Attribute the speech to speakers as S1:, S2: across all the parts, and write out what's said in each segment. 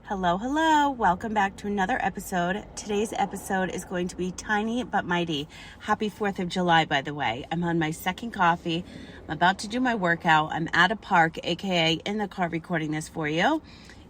S1: Hello, hello. Welcome back to another episode. Today's episode is going to be tiny but mighty. Happy 4th of July, by the way. I'm on my second coffee. I'm about to do my workout. I'm at a park, aka in the car, recording this for you.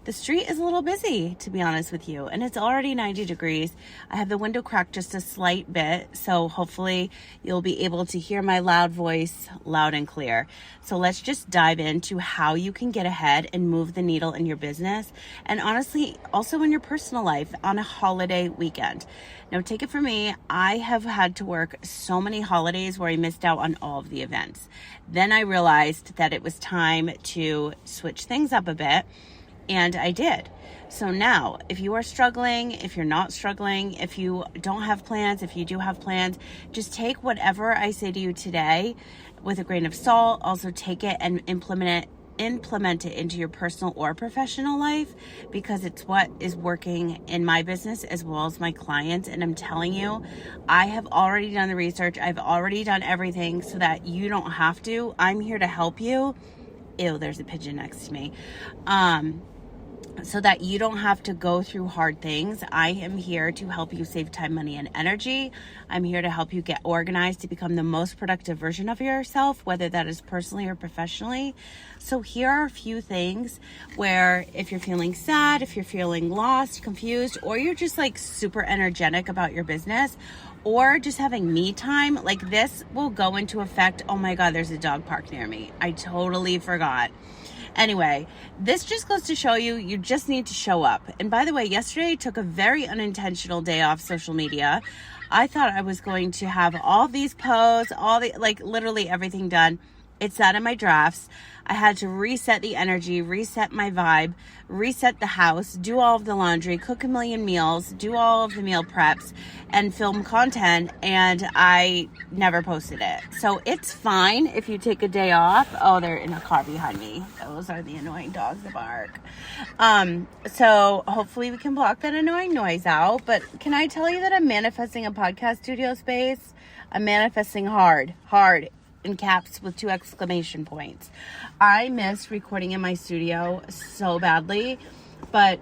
S1: The street is a little busy, to be honest with you, and it's already 90 degrees. I have the window cracked just a slight bit, so hopefully you'll be able to hear my loud voice loud and clear. So let's just dive into how you can get ahead and move the needle in your business, and honestly, also in your personal life on a holiday weekend. Now, take it from me, I have had to work so many holidays where I missed out on all of the events. Then I realized that it was time to switch things up a bit. And I did. So now, if you are struggling, if you're not struggling, if you don't have plans, if you do have plans, just take whatever I say to you today with a grain of salt. Also take it and implement it into your personal or professional life, because it's what is working in my business as well as my clients. And I'm telling you, I have already done the research. I've already done everything so that you don't have to. I'm here to help you. Ew, there's a pigeon next to me. So that you don't have to go through hard things. I am here to help you save time, money, and energy. I'm here to help you get organized to become the most productive version of yourself, whether that is personally or professionally. So here are a few things where if you're feeling sad, if you're feeling lost, confused, or you're just like super energetic about your business, or just having me time, like this will go into effect. Oh my God, there's a dog park near me. I totally forgot. Anyway, this just goes to show you, you just need to show up. And by the way, yesterday I took a very unintentional day off social media. I thought I was going to have all these posts, literally everything done. It sat in my drafts. I had to reset the energy, reset my vibe, reset the house, do all of the laundry, cook a million meals, do all of the meal preps, and film content, and I never posted it. So it's fine if you take a day off. Oh, they're in a car behind me. Those are the annoying dogs that bark. So hopefully we can block that annoying noise out. But can I tell you that I'm manifesting a podcast studio space? I'm manifesting hard. In caps with 2 exclamation points. I miss recording in my studio so badly, but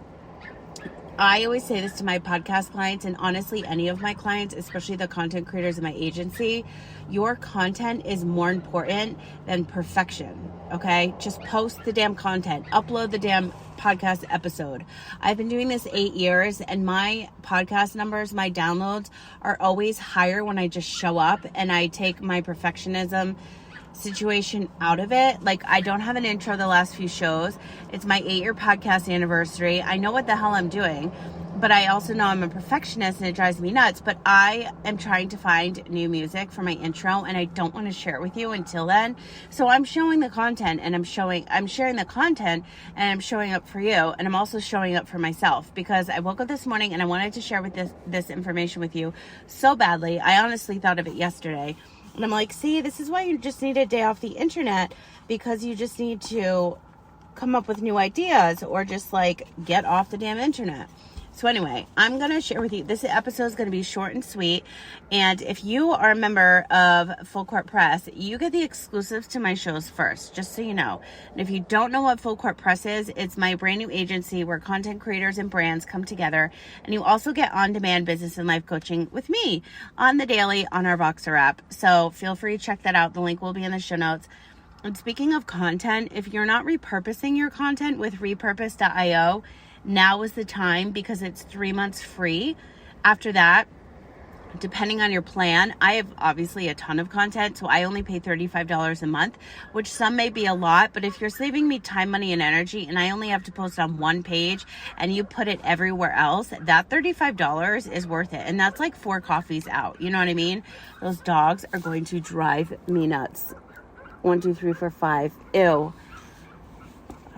S1: I always say this to my podcast clients, and honestly any of my clients, especially the content creators in my agency, your content is more important than perfection, okay? Just post the damn content, upload the damn podcast episode. I've been doing this 8 years, and my podcast numbers, my downloads are always higher when I just show up and I take my perfectionism situation out of it. Like, I don't have an intro the last few shows. It's my 8-year podcast anniversary. I know what the hell I'm doing, but I also know I'm a perfectionist and it drives me nuts. But I am trying to find new music for my intro, and I don't want to share it with you until then. So I'm showing the content, and I'm sharing the content, and I'm showing up for you, and I'm also showing up for myself, because I woke up this morning and I wanted to share with this information with you so badly. I honestly thought of it yesterday. And I'm like, see, this is why you just need a day off the internet, because you just need to come up with new ideas, or just like get off the damn internet. So anyway, I'm going to share with you, this episode is going to be short and sweet. And if you are a member of Full Court Press, you get the exclusives to my shows first, just so you know. And if you don't know what Full Court Press is, it's my brand new agency where content creators and brands come together. And you also get on-demand business and life coaching with me on the daily on our Voxer app. So feel free to check that out. The link will be in the show notes. And speaking of content, if you're not repurposing your content with repurpose.io, now is the time, because it's 3 months free. After that, depending on your plan, I have obviously a ton of content, so I only pay $35 a month, which some may be a lot, but if you're saving me time, money, and energy, and I only have to post on one page and you put it everywhere else, that $35 is worth it. And that's like 4 coffees out. You know what I mean? Those dogs are going to drive me nuts. 1, 2, 3, 4, 5. Ew.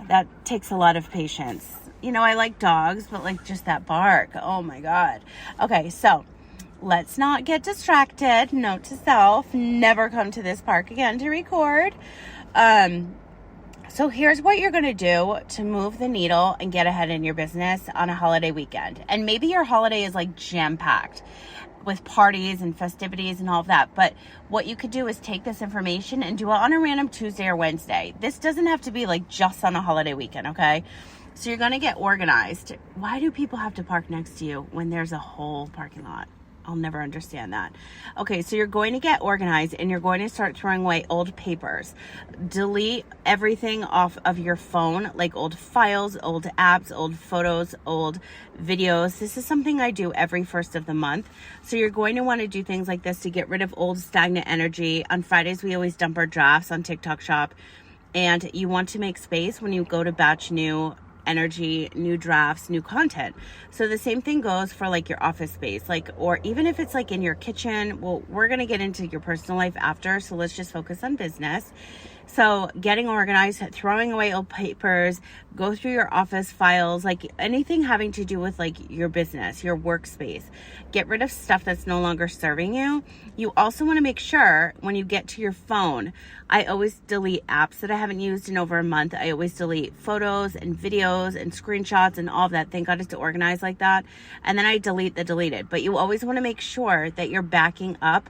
S1: That takes a lot of patience. You know, I like dogs, but like just that bark. Oh my God. Okay, so let's not get distracted. Note to self, never come to this park again to record. So here's what you're going to do to move the needle and get ahead in your business on a holiday weekend. And maybe your holiday is like jam-packed with parties and festivities and all of that. But what you could do is take this information and do it on a random Tuesday or Wednesday. This doesn't have to be like just on a holiday weekend, okay? So you're going to get organized. Why do people have to park next to you when there's a whole parking lot? I'll never understand that. Okay, so you're going to get organized and you're going to start throwing away old papers. Delete everything off of your phone, like old files, old apps, old photos, old videos. This is something I do every first of the month. So you're going to want to do things like this to get rid of old stagnant energy. On Fridays, we always dump our drafts on TikTok Shop. And you want to make space when you go to batch new energy, new drafts, new content. So the same thing goes for like your office space, like, or even if it's like in your kitchen. Well, we're going to get into your personal life after, so let's just focus on business. So getting organized, throwing away old papers, go through your office files, like anything having to do with like your business, your workspace. Get rid of stuff that's no longer serving you. You also want to make sure when you get to your phone, I always delete apps that I haven't used in over a month. I always delete photos and videos and screenshots and all of that. Thank God it's organized like that. And then I delete the deleted. But you always want to make sure that you're backing up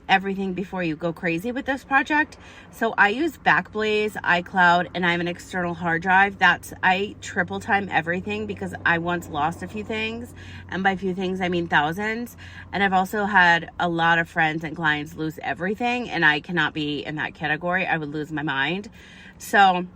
S1: everything before you go crazy with this project. So I use Backblaze, iCloud, and I have an external hard drive. I triple time everything because I once lost a few things, and by few things I mean thousands. And I've also had a lot of friends and clients lose everything, and I cannot be in that category. I would lose my mind. So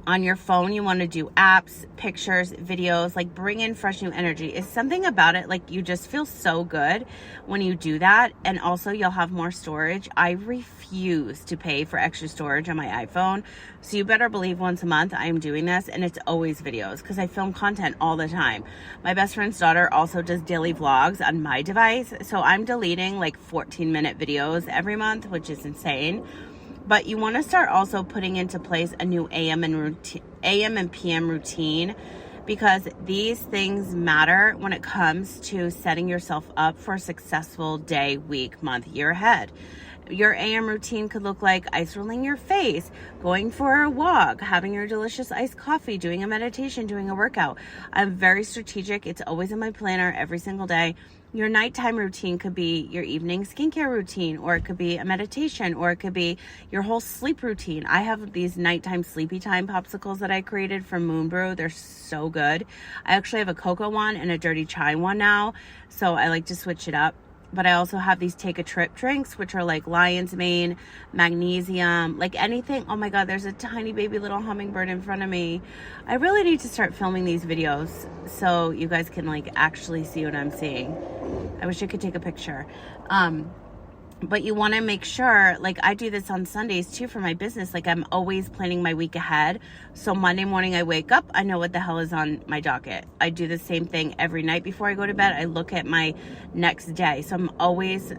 S1: on your phone, you want to do apps, pictures, videos, like bring in fresh new energy. It's something about it, like you just feel so good when you do that. And also you'll have more storage. I refuse to pay for extra storage on my iPhone. So you better believe once a month I'm doing this, and it's always videos because I film content all the time. My best friend's daughter also does daily vlogs on my device. So I'm deleting like 14-minute videos every month, which is insane. But you want to start also putting into place a new AM and PM routine, because these things matter when it comes to setting yourself up for a successful day, week, month, year ahead. Your AM routine could look like ice rolling your face, going for a walk, having your delicious iced coffee, doing a meditation, doing a workout. I'm very strategic. It's always in my planner every single day. Your nighttime routine could be your evening skincare routine, or it could be a meditation, or it could be your whole sleep routine. I have these nighttime sleepy time popsicles that I created from Moon Brew. They're so good. I actually have a cocoa one and a dirty chai one now, so I like to switch it up. But I also have these take a trip drinks, which are like lion's mane, magnesium, like anything. Oh my God, there's a tiny baby little hummingbird in front of me. I really need to start filming these videos so you guys can like actually see what I'm seeing. I wish I could take a picture. But you want to make sure, like I do this on Sundays too for my business. Like I'm always planning my week ahead. So Monday morning I wake up, I know what the hell is on my docket. I do the same thing every night before I go to bed. I look at my next day. So I'm always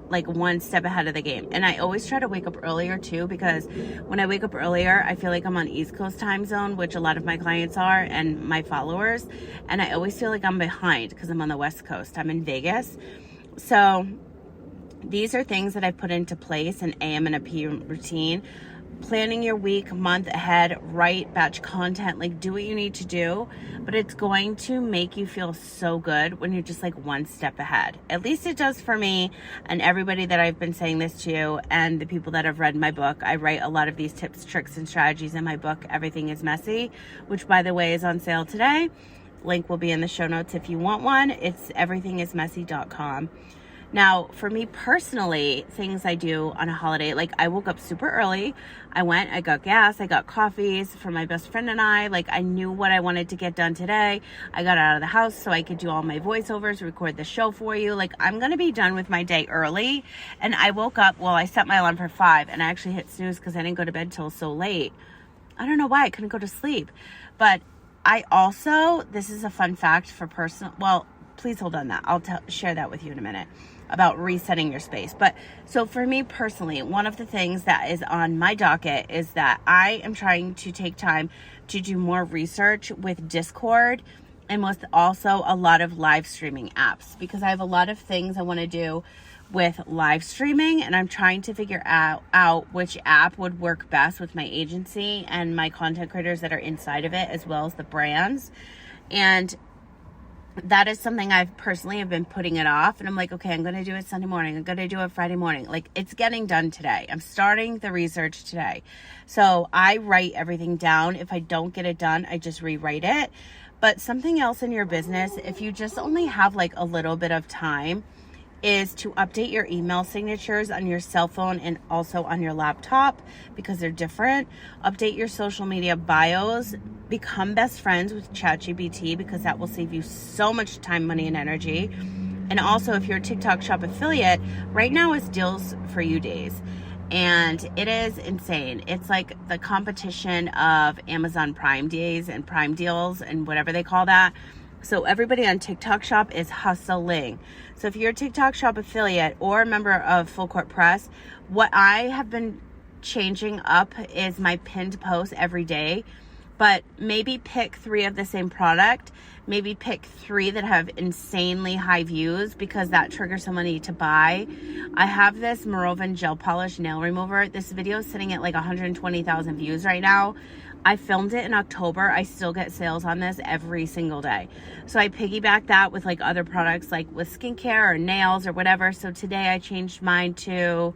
S1: like one step ahead of the game. And I always try to wake up earlier too, because when I wake up earlier, I feel like I'm on East Coast time zone, which a lot of my clients are and my followers. And I always feel like I'm behind because I'm on the West Coast. I'm in Vegas. So these are things that I put into place, an AM and a PM routine. Planning your week, month ahead, write batch content, like do what you need to do, but it's going to make you feel so good when you're just like one step ahead. At least it does for me and everybody that I've been saying this to, and the people that have read my book. I write a lot of these tips, tricks, and strategies in my book, Everything is Messy, which by the way is on sale today. Link will be in the show notes if you want one. It's everythingismessy.com. Now, for me personally, things I do on a holiday, like I woke up super early. I got gas, I got coffees for my best friend and I. Like I knew what I wanted to get done today. I got out of the house so I could do all my voiceovers, record the show for you. Like I'm going to be done with my day early. And I woke up, well, I set my alarm for 5 and I actually hit snooze because I didn't go to bed till so late. I don't know why I couldn't go to sleep. But I also, this is a fun fact for personal, well, please hold on that. I'll share that with you in a minute about resetting your space. But so for me personally, one of the things that is on my docket is that I am trying to take time to do more research with Discord and with also a lot of live streaming apps, because I have a lot of things I want to do with live streaming, and I'm trying to figure out which app would work best with my agency and my content creators that are inside of it, as well as the brands. And that is something I've personally have been putting it off. And I'm like, okay, I'm going to do it Sunday morning. I'm going to do it Friday morning. Like, it's getting done today. I'm starting the research today. So I write everything down. If I don't get it done, I just rewrite it. But something else in your business, if you just only have like a little bit of time, is to update your email signatures on your cell phone and also on your laptop because they're different. Update your social media bios. Become best friends with ChatGPT because that will save you so much time, money, and energy. And also, if you're a TikTok Shop affiliate, right now is Deals for You days. And it is insane. It's like the competition of Amazon Prime days and Prime deals and whatever they call that. So everybody on TikTok Shop is hustling. So if you're a TikTok Shop affiliate or a member of Full Court Press, what I have been changing up is my pinned post every day. But maybe pick 3 of the same product. Maybe pick 3 that have insanely high views because that triggers somebody to buy. I have this Moravian gel polish nail remover. This video is sitting at like 120,000 views right now. I filmed it in October. I still get sales on this every single day. So I piggyback that with like other products like with skincare or nails or whatever. So today I changed mine to,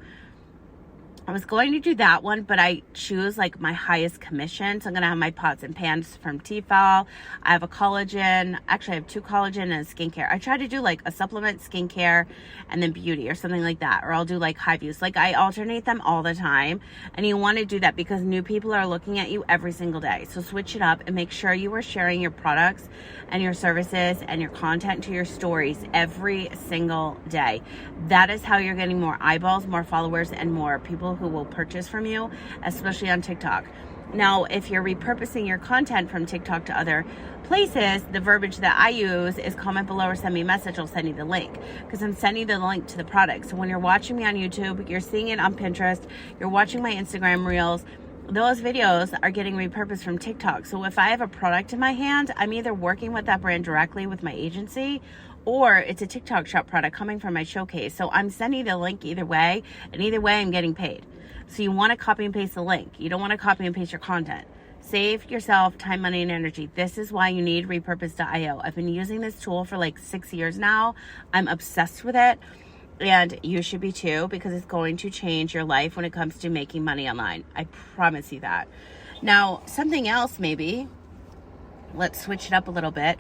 S1: I was going to do that one, but I choose like my highest commission. So I'm going to have my pots and pans from Tefal. I have a collagen. Actually, I have 2 collagen and a skincare. I try to do like a supplement, skincare, and then beauty or something like that. Or I'll do like high views. Like I alternate them all the time. And you want to do that because new people are looking at you every single day. So switch it up and make sure you are sharing your products and your services and your content to your stories every single day. That is how you're getting more eyeballs, more followers, and more people who will purchase from you, especially on TikTok. Now, if you're repurposing your content from TikTok to other places, the verbiage that I use is comment below or send me a message. I'll send you the link because I'm sending the link to the product. So when you're watching me on YouTube, you're seeing it on Pinterest, you're watching my Instagram reels, those videos are getting repurposed from TikTok. So if I have a product in my hand, I'm either working with that brand directly with my agency or it's a TikTok Shop product coming from my showcase. So I'm sending the link either way, and either way I'm getting paid. So you want to copy and paste the link. You don't want to copy and paste your content. Save yourself time, money, and energy. This is why you need repurpose.io. I've been using this tool for like 6 years now. I'm obsessed with it. And you should be too, because it's going to change your life when it comes to making money online. I promise you that. Now, something else maybe, let's switch it up a little bit,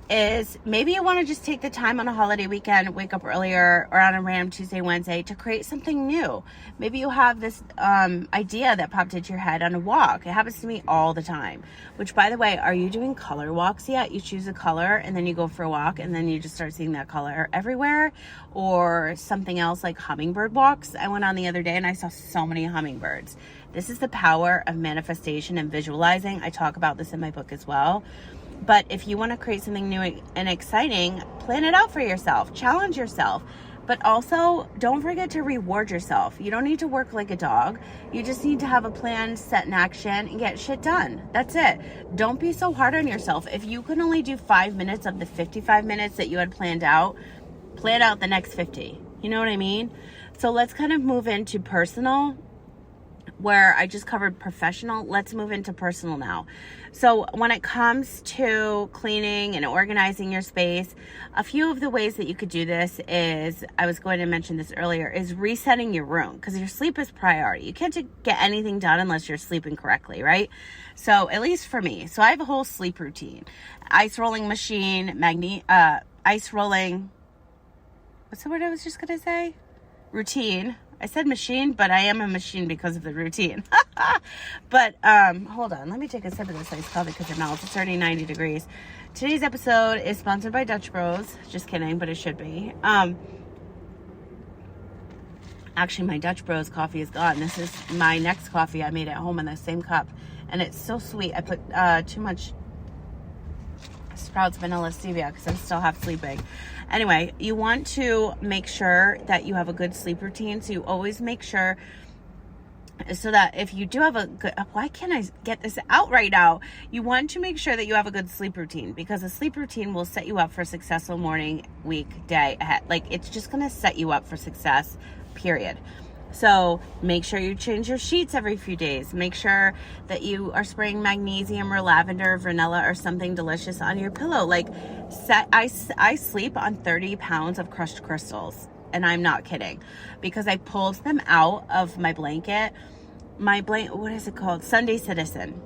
S1: is maybe you want to just take the time on a holiday weekend, wake up earlier or on a random Tuesday, Wednesday to create something new. Maybe you have this idea that popped into your head on a walk. It happens to me all the time, which by the way, are you doing color walks yet? You choose a color and then you go for a walk and then you just start seeing that color everywhere, or something else like hummingbird walks. I went on the other day and I saw so many hummingbirds. This is the power of manifestation and visualizing. I talk about this in my book as well. But if you want to create something new and exciting, plan it out for yourself, challenge yourself, but also don't forget to reward yourself. You don't need to work like a dog. You just need to have a plan, set in action, and get shit done. That's it. Don't be so hard on yourself. If you can only do 5 minutes of the 55 minutes that you had planned out, plan out the next 50. You know what I mean? So let's kind of move into personal, where I just covered professional. Let's move into personal now. So when it comes to cleaning and organizing your space, a few of the ways that you could do this is, I was going to mention this earlier, is resetting your room, because your sleep is priority. You can't get anything done unless you're sleeping correctly, right? So at least for me, so I have a whole sleep routine. Ice rolling machine, ice rolling, what's the word I was just going to say? Routine. I said machine, but I am a machine because of the routine. But hold on. Let me take a sip of this iced coffee because it melts. It's already 90 degrees. Today's episode is sponsored by Dutch Bros. Just kidding, but it should be. Actually, my Dutch Bros coffee is gone. This is my next coffee I made at home in the same cup. And it's so sweet. I put too much Sprouts vanilla stevia because I'm still half sleeping. Anyway, you want to make sure that you have a good sleep routine. So you always make sure so that if you do have a good, why can't I get this out right now? You want to make sure that you have a good sleep routine, because a sleep routine will set you up for a successful morning, week, day ahead. Like, it's just going to set you up for success, period. So make sure you change your sheets every few days. Make sure that you are spraying magnesium or lavender or vanilla or something delicious on your pillow. Like, I sleep on 30 pounds of crushed crystals, and I'm not kidding, because I pulled them out of my blanket. What is it called? Sunday Citizen.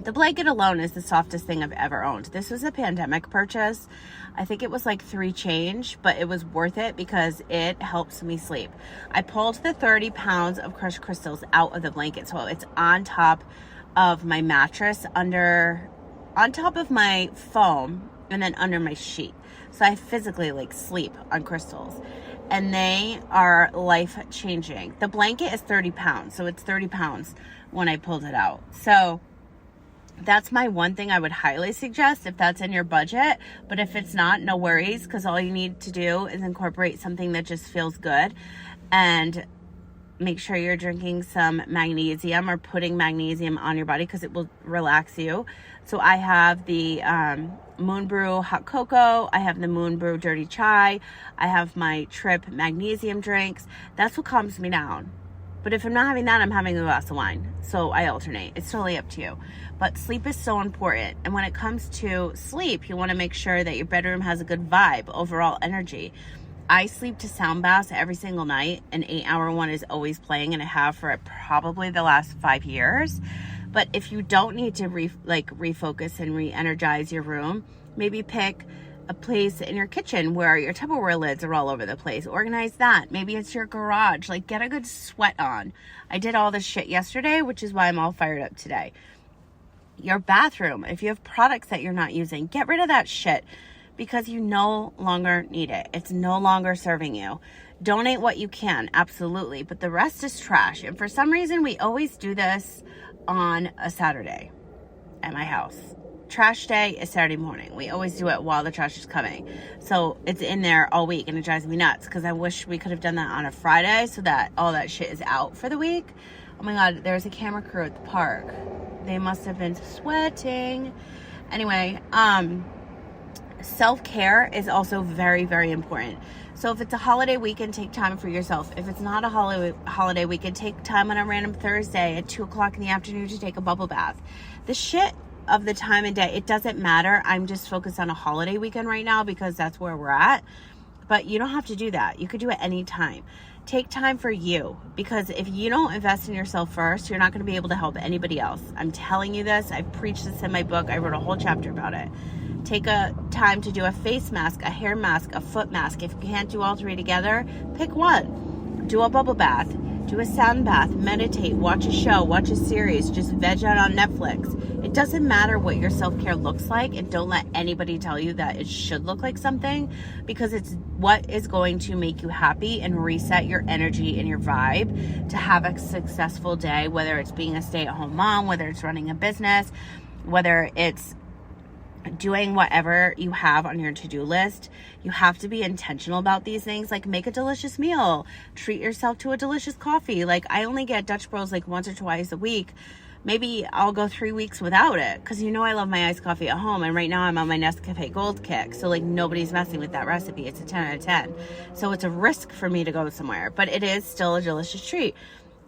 S1: The blanket alone is the softest thing I've ever owned. This was a pandemic purchase. I think it was like $3 change, but it was worth it because it helps me sleep. I pulled the 30 pounds of crushed crystals out of the blanket. So it's on top of my mattress, on top of my foam, and then under my sheet. So I physically sleep on crystals, and they are life changing. The blanket is 30 pounds. So it's 30 pounds when I pulled it out. So that's my one thing I would highly suggest if that's in your budget. But if it's not, no worries, because all you need to do is incorporate something that just feels good, and make sure you're drinking some magnesium or putting magnesium on your body, because it will relax you. So I have the Moon Brew hot cocoa. I have the Moon Brew dirty chai. I have my Trip magnesium drinks. That's what calms me down. But if I'm not having that, I'm having a glass of wine. So I alternate. It's totally up to you. But sleep is so important. And when it comes to sleep, you want to make sure that your bedroom has a good vibe, overall energy. I sleep to sound baths every single night. An 8-hour one is always playing, and I have for probably the last 5 years. But if you don't need to refocus and re-energize your room, maybe pick a place in your kitchen where your Tupperware lids are all over the place. Organize that. Maybe it's your garage. Get a good sweat on. I did all this shit yesterday, which is why I'm all fired up today. Your bathroom, if you have products that you're not using, get rid of that shit, because you no longer need it. It's no longer serving you. Donate what you can, absolutely, but the rest is trash. And for some reason, we always do this on a Saturday at my house. Trash day is Saturday morning. We always do it while the trash is coming. So it's in there all week, and it drives me nuts, because I wish we could have done that on a Friday so that all that shit is out for the week. Oh my God, there's a camera crew at the park. They must have been sweating. Anyway, self-care is also very, very important. So if it's a holiday weekend, take time for yourself. If it's not a holiday weekend, take time on a random Thursday at 2 o'clock in the afternoon to take a bubble bath. The shit of the time and day, it doesn't matter. I'm just focused on a holiday weekend right now because that's where we're at. But you don't have to do that. You could do it any time. Take time for you, because if you don't invest in yourself first, you're not going to be able to help anybody else. I'm telling you this. I preach this in my book. I wrote a whole chapter about it. Take a time to do a face mask, a hair mask, a foot mask. If you can't do all three together, pick one. Do a bubble bath. Do a sound bath. Meditate. Watch a show. Watch a series. Just veg out on Netflix. It doesn't matter what your self-care looks like, and don't let anybody tell you that it should look like something, because it's what is going to make you happy and reset your energy and your vibe to have a successful day, whether it's being a stay-at-home mom, whether it's running a business, whether it's doing whatever you have on your to-do list. You have to be intentional about these things. Make a delicious meal, treat yourself to a delicious coffee. I only get Dutch Bros once or twice a week. Maybe I'll go 3 weeks without it, because I love my iced coffee at home, and right now I'm on my Nescafe Gold kick, so nobody's messing with that recipe. It's a 10 out of 10, so it's a risk for me to go somewhere, but it is still a delicious treat.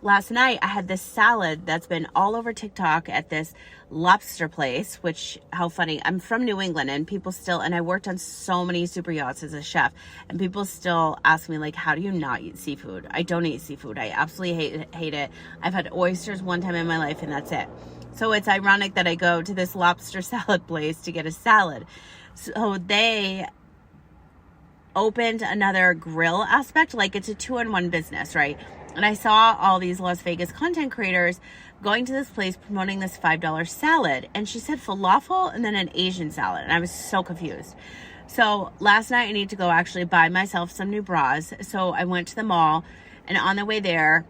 S1: Last night, I had this salad that's been all over TikTok at this lobster place, which, how funny. I'm from New England, and people still, and I worked on so many super yachts as a chef, and people still ask me, how do you not eat seafood? I don't eat seafood. I absolutely hate it. I've had oysters one time in my life, and that's it. So it's ironic that I go to this lobster salad place to get a salad. So they opened another grill aspect, it's a 2-in-1 business, right? And I saw all these Las Vegas content creators going to this place promoting this $5 salad. And she said falafel and then an Asian salad. And I was so confused. So last night I need to go actually buy myself some new bras. So I went to the mall, and on the way there,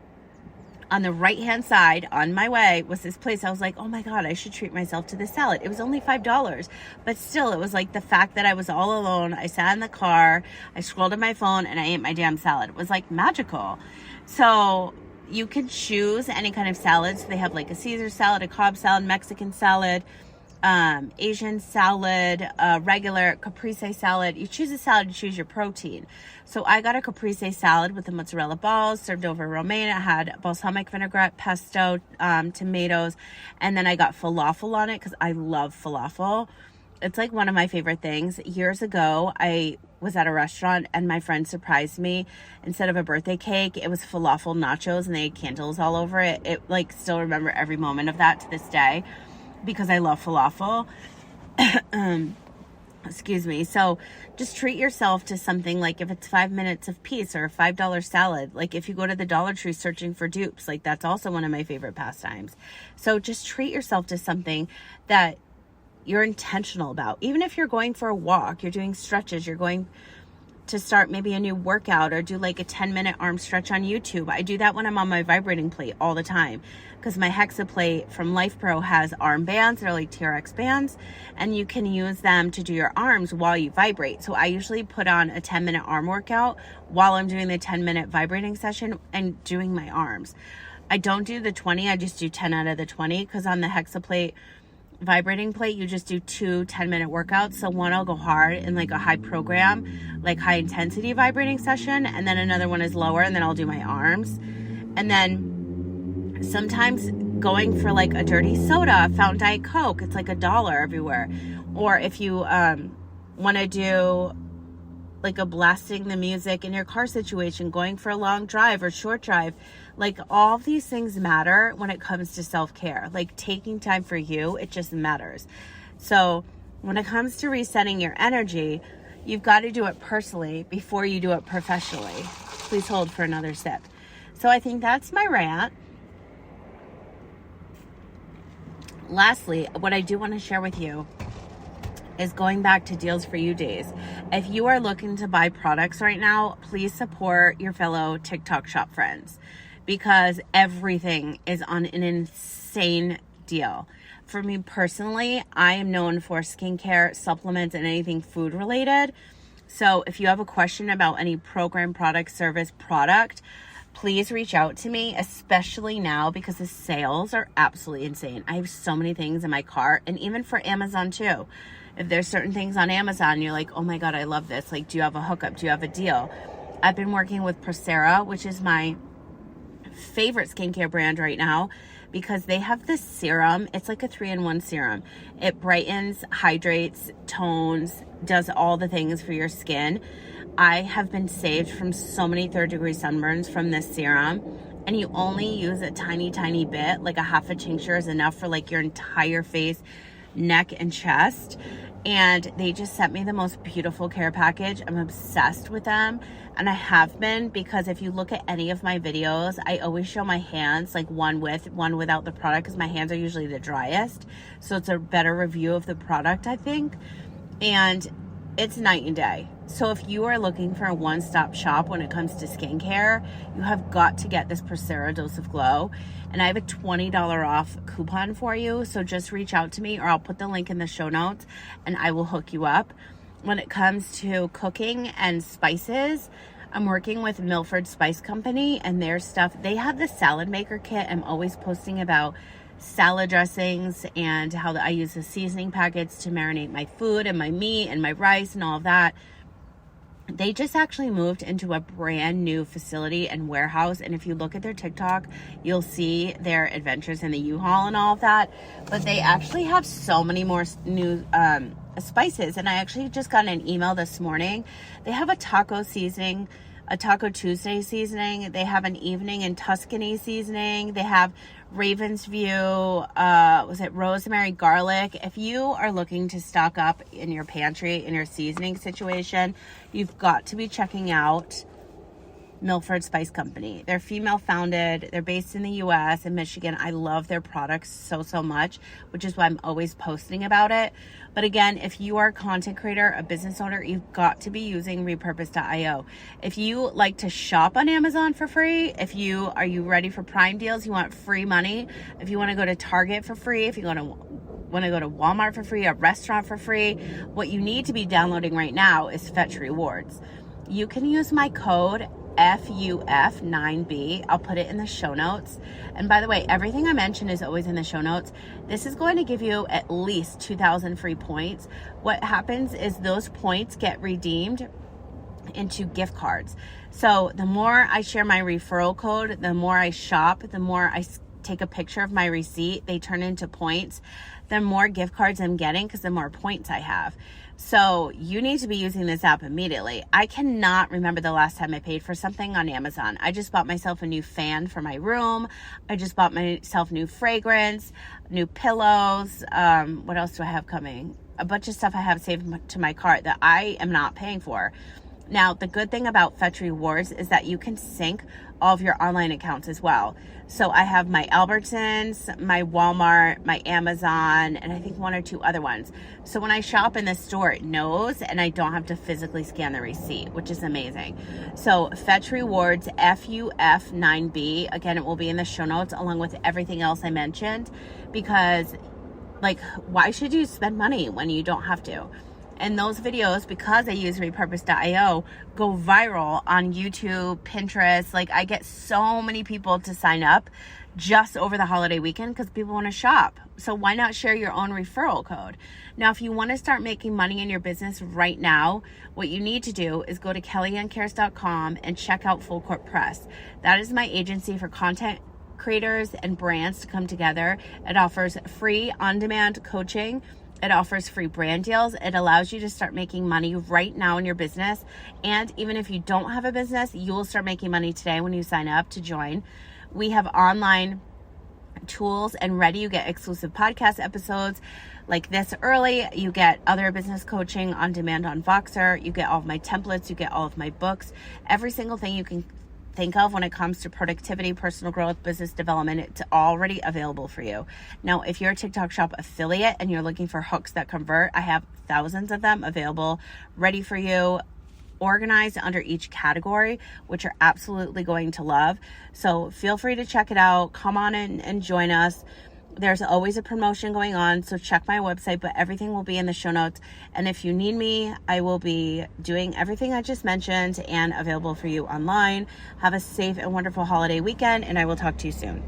S1: on the right-hand side, on my way, was this place. I was like, oh my God, I should treat myself to this salad. It was only $5. But still, it was the fact that I was all alone. I sat in the car, I scrolled on my phone, and I ate my damn salad. It was magical. So you can choose any kind of salad. So they have a Caesar salad, a Cobb salad, Mexican salad. Asian salad, regular caprese salad. You choose a salad, you choose your protein. So I got a caprese salad with the mozzarella balls served over romaine. It had balsamic vinaigrette, pesto, tomatoes, and then I got falafel on it because I love falafel. It's like one of my favorite things. Years ago, I was at a restaurant and my friend surprised me. Instead of a birthday cake, it was falafel nachos and they had candles all over it. It like still remember every moment of that to this day because I love falafel. Excuse me. So just treat yourself to something like if it's 5 minutes of peace or a $5 salad. Like if you go to the Dollar Tree searching for dupes, like that's also one of my favorite pastimes. So just treat yourself to something that you're intentional about. Even if you're going for a walk, you're doing stretches, you're going to start maybe a new workout or do like a 10-minute arm stretch on YouTube. I do that when I'm on my vibrating plate all the time because my Hexa plate from Life Pro has arm bands. They're like TRX bands and you can use them to do your arms while you vibrate. So I usually put on a 10-minute arm workout while I'm doing the 10-minute vibrating session and doing my arms. I don't do the 20, I just do 10 out of the 20 because on the Hexa plate, vibrating plate, you just do 2 10-minute workouts. So one I'll go hard in like a high program, like high intensity vibrating session, and then another one is lower, and then I'll do my arms. And then sometimes going for like a dirty soda, Fountain Diet Coke, it's like $1 everywhere. Or if you want to do like a blasting the music in your car situation, going for a long drive or short drive, like all of these things matter when it comes to self-care. Like taking time for you, it just matters. So when it comes to resetting your energy, you've got to do it personally before you do it professionally. Please hold for another sip. So I think that's my rant. Lastly, what I do want to share with you is going back to Deals for You days. If you are looking to buy products right now, please support your fellow TikTok shop friends because everything is on an insane deal. For me personally, I am known for skincare, supplements, and anything food related. So if you have a question about any program, product, service, product, please reach out to me, especially now because the sales are absolutely insane. I have so many things in my cart, and even for Amazon too. If there's certain things on Amazon, you're like, oh my God, I love this. Like, do you have a hookup? Do you have a deal? I've been working with Procera, which is my favorite skincare brand right now because they have this serum. It's like a 3-in-1 serum. It brightens, hydrates, tones, does all the things for your skin. I have been saved from so many third-degree sunburns from this serum. And you only use a tiny, tiny bit, like a half a tincture is enough for like your entire face, neck, and chest. And they just sent me the most beautiful care package. I'm obsessed with them, and I have been because if you look at any of my videos, I always show my hands, like one with, one without the product, because my hands are usually the driest, so it's a better review of the product, I think. And it's night and day. So if you are looking for a one-stop shop when it comes to skincare, you have got to get this Procera Dose of Glow. And I have a $20 off coupon for you. So just reach out to me, or I'll put the link in the show notes and I will hook you up. When it comes to cooking and spices, I'm working with Milford Spice Company and their stuff. They have the salad maker kit. I'm always posting about salad dressings and how I use the seasoning packets to marinate my food and my meat and my rice and all of that. They just actually moved into a brand new facility and warehouse. And if you look at their TikTok, you'll see their adventures in the U-Haul and all of that. But they actually have so many more new spices. And I actually just got an email this morning. They have a taco seasoning, a Taco Tuesday seasoning. They have an evening in Tuscany seasoning. They have Raven's View, was it rosemary garlic? If you are looking to stock up in your pantry, in your seasoning situation, you've got to be checking out Milford Spice Company. They're female founded. They're based in the US and Michigan. I love their products so, so much, which is why I'm always posting about it. But again, if you are a content creator, a business owner, you've got to be using repurpose.io. If you like to shop on Amazon for free, are you ready for Prime deals? You want free money? If you want to go to Target for free, if you want to go to Walmart for free, a restaurant for free, what you need to be downloading right now is Fetch Rewards. You can use my code FUF9B. I'll put it in the show notes. And by the way, everything I mention is always in the show notes. This is going to give you at least 2,000 free points. What happens is those points get redeemed into gift cards. So the more I share my referral code, the more I shop, the more I take a picture of my receipt, they turn into points. The more gift cards I'm getting because the more points I have. So you need to be using this app immediately. I cannot remember the last time I paid for something on Amazon. I just bought myself a new fan for my room. I just bought myself new fragrance, new pillows. What else do I have coming? A bunch of stuff I have saved to my cart that I am not paying for. Now, the good thing about Fetch Rewards is that you can sync all of your online accounts as well. So I have my Albertsons, my Walmart, my Amazon, and I think one or two other ones. So when I shop in the store, it knows, and I don't have to physically scan the receipt, which is amazing. So Fetch Rewards, FUF9B, again, it will be in the show notes along with everything else I mentioned, because why should you spend money when you don't have to? And those videos, because I use repurpose.io, go viral on YouTube, Pinterest. I get so many people to sign up just over the holiday weekend because people want to shop. So why not share your own referral code? Now, if you want to start making money in your business right now, what you need to do is go to kellyannecares.com and check out Full Court Press. That is my agency for content creators and brands to come together. It offers free on-demand coaching. It offers free brand deals. It allows you to start making money right now in your business. And even if you don't have a business, you will start making money today when you sign up to join. We have online tools and ready. You get exclusive podcast episodes like this early. You get other business coaching on demand on Voxer. You get all of my templates. You get all of my books. Every single thing you can think of when it comes to productivity, personal growth, business development, it's already available for you. Now, if you're a TikTok Shop affiliate and you're looking for hooks that convert, I have thousands of them available, ready for you, organized under each category, which you're absolutely going to love. So feel free to check it out. Come on in and join us. There's always a promotion going on, so check my website, but everything will be in the show notes. And if you need me, I will be doing everything I just mentioned and available for you online. Have a safe and wonderful holiday weekend, and I will talk to you soon.